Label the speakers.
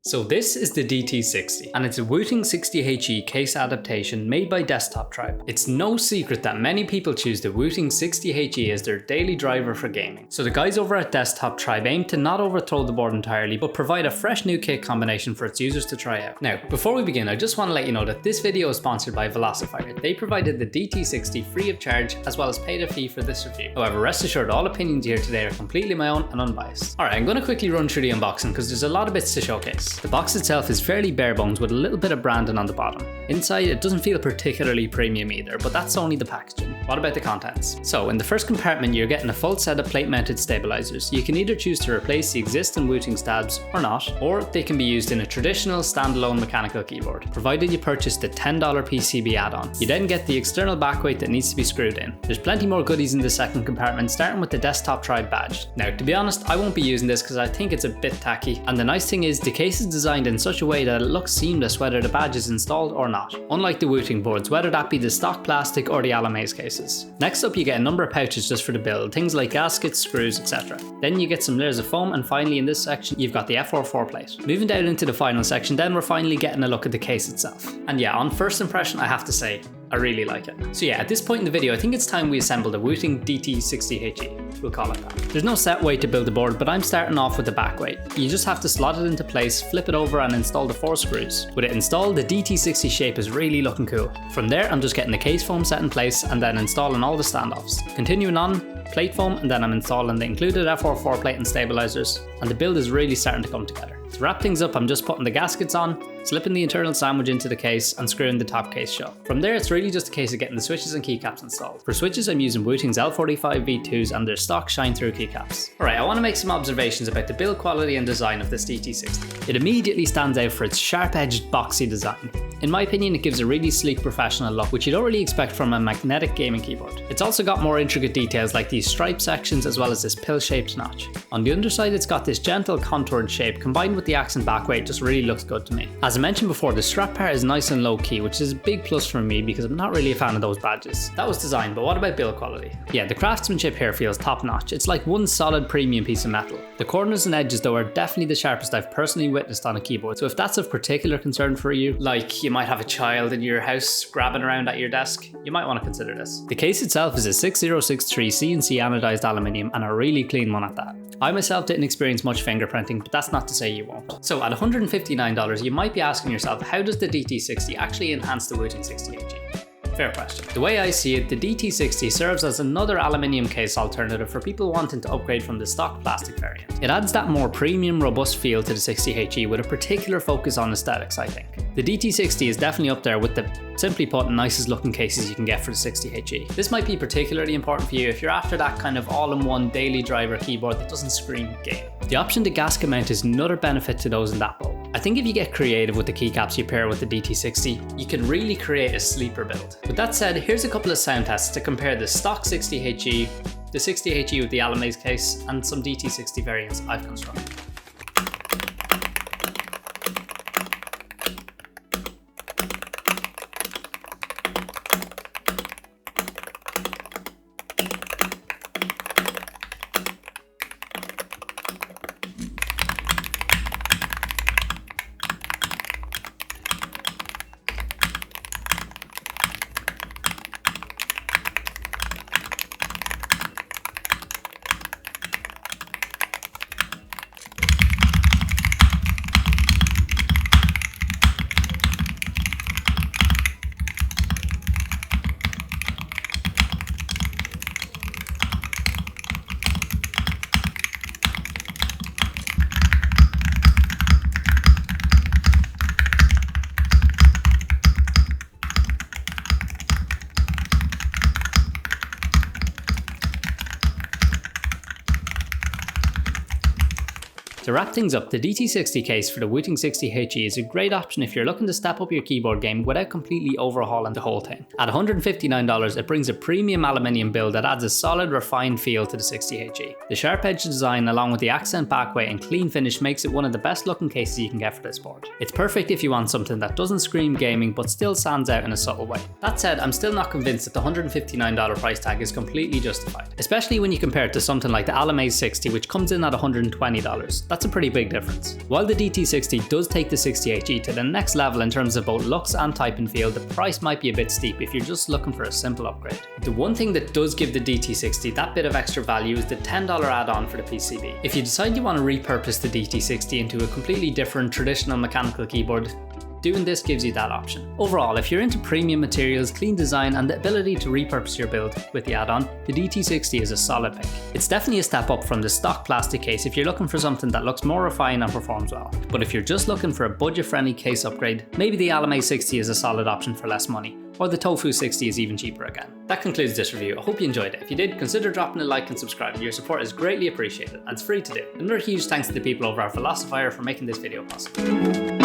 Speaker 1: So this is the DT60, and it's a Wooting 60HE case adaptation made by Desktop Tribe. It's no secret that many people choose the Wooting 60HE as their daily driver for gaming. So the guys over at Desktop Tribe aim to not overthrow the board entirely, but provide a fresh new kit combination for its users to try out. Now, before we begin, I just want to let you know that this video is sponsored by Velocifier. They provided the DT60 free of charge, as well as paid a fee for this review. However, rest assured, all opinions here today are completely my own and unbiased. Alright, I'm going to quickly run through the unboxing because there's a lot of bits to showcase. The box itself is fairly bare bones with a little bit of branding on the bottom. Inside, it doesn't feel particularly premium either, but that's only the packaging. What about the contents? So in the first compartment, you're getting a full set of plate mounted stabilizers. You can either choose to replace the existing Wooting stabs or not, or they can be used in a traditional standalone mechanical keyboard, provided you purchase the $10 PCB add-on. You then get the external backweight that needs to be screwed in. There's plenty more goodies in the second compartment, starting with the Desktop Tribe badge. Now, to be honest, I won't be using this because I think it's a bit tacky, and the nice thing is the case is designed in such a way that it looks seamless whether the badge is installed or not, unlike the Wooting boards, whether that be the stock plastic or the aluminium cases. Next up, you get a number of pouches just for the build, things like gaskets, screws, etc. Then you get some layers of foam, and finally in this section you've got the F44 plate. Moving down into the final section, then we're finally getting a look at the case itself. And yeah, on first impression I have to say, I really like it. So yeah, at this point in the video, I think it's time we assemble the Wooting DT60HE. We'll call it that. There's no set way to build the board, but I'm starting off with the back weight. You just have to slot it into place, flip it over and install the 4 screws. With it installed, the DT60 shape is really looking cool. From there, I'm just getting the case foam set in place and then installing all the standoffs. Continuing on, plate foam, and then I'm installing the included F44 plate and stabilizers, and the build is really starting to come together. To wrap things up, I'm just putting the gaskets on, slipping the internal sandwich into the case and screwing the top case shut. From there, it's really just a case of getting the switches and keycaps installed. For switches, I'm using Wooting's L45 V2s and their stock shine-through keycaps. Alright, I want to make some observations about the build quality and design of this DT60. It immediately stands out for its sharp-edged boxy design. In my opinion, it gives a really sleek professional look, which you don't really expect from a magnetic gaming keyboard. It's also got more intricate details like these stripe sections as well as this pill-shaped notch. On the underside, it's got this gentle contoured shape combined with the accent back weight just really looks good to me. As I mentioned before, the strap part is nice and low key, which is a big plus for me because I'm not really a fan of those badges. That was design, but what about build quality? Yeah, the craftsmanship here feels top notch. It's like one solid premium piece of metal. The corners and edges though are definitely the sharpest I've personally witnessed on a keyboard, so if that's of particular concern for you, like you might have a child in your house grabbing around at your desk, you might want to consider this. The case itself is a 6063 CNC anodized aluminium, and a really clean one at that. I myself didn't experience much fingerprinting, but that's not to say you won't. So at $159, you might be asking yourself, how does the DT60 actually enhance the Wooting 60HE? Fair question. The way I see it, the DT60 serves as another aluminium case alternative for people wanting to upgrade from the stock plastic variant. It adds that more premium, robust feel to the 60HE with a particular focus on aesthetics, I think. The DT60 is definitely up there with the, simply put, nicest looking cases you can get for the 60HE. This might be particularly important for you if you're after that kind of all-in-one daily driver keyboard that doesn't scream game. The option to gasket mount is another benefit to those in that boat. I think if you get creative with the keycaps you pair with the DT60, you can really create a sleeper build. With that said, here's a couple of sound tests to compare the stock 60HE, the 60HE with the aluminium case, and some DT60 variants I've constructed. To wrap things up, the DT60 case for the Wooting 60HE is a great option if you're looking to step up your keyboard game without completely overhauling the whole thing. At $159, it brings a premium aluminium build that adds a solid, refined feel to the 60HE. The sharp edge design along with the accent backweight and clean finish makes it one of the best looking cases you can get for this board. It's perfect if you want something that doesn't scream gaming but still stands out in a subtle way. That said, I'm still not convinced that the $159 price tag is completely justified, especially when you compare it to something like the aluminium 60, which comes in at $120. That's a pretty big difference. While the DT60 does take the 60HE to the next level in terms of both looks and type and feel, the price might be a bit steep if you're just looking for a simple upgrade. The one thing that does give the DT60 that bit of extra value is the $10 add-on for the PCB. If you decide you want to repurpose the DT60 into a completely different traditional mechanical keyboard, doing this gives you that option. Overall, if you're into premium materials, clean design, and the ability to repurpose your build with the add-on, the DT60 is a solid pick. It's definitely a step up from the stock plastic case if you're looking for something that looks more refined and performs well. But if you're just looking for a budget-friendly case upgrade, maybe the Aluminium 60 is a solid option for less money, or the Tofu 60 is even cheaper again. That concludes this review. I hope you enjoyed it. If you did, consider dropping a like and subscribing. Your support is greatly appreciated, and it's free to do. Another huge thanks to the people over at Velocifier for making this video possible.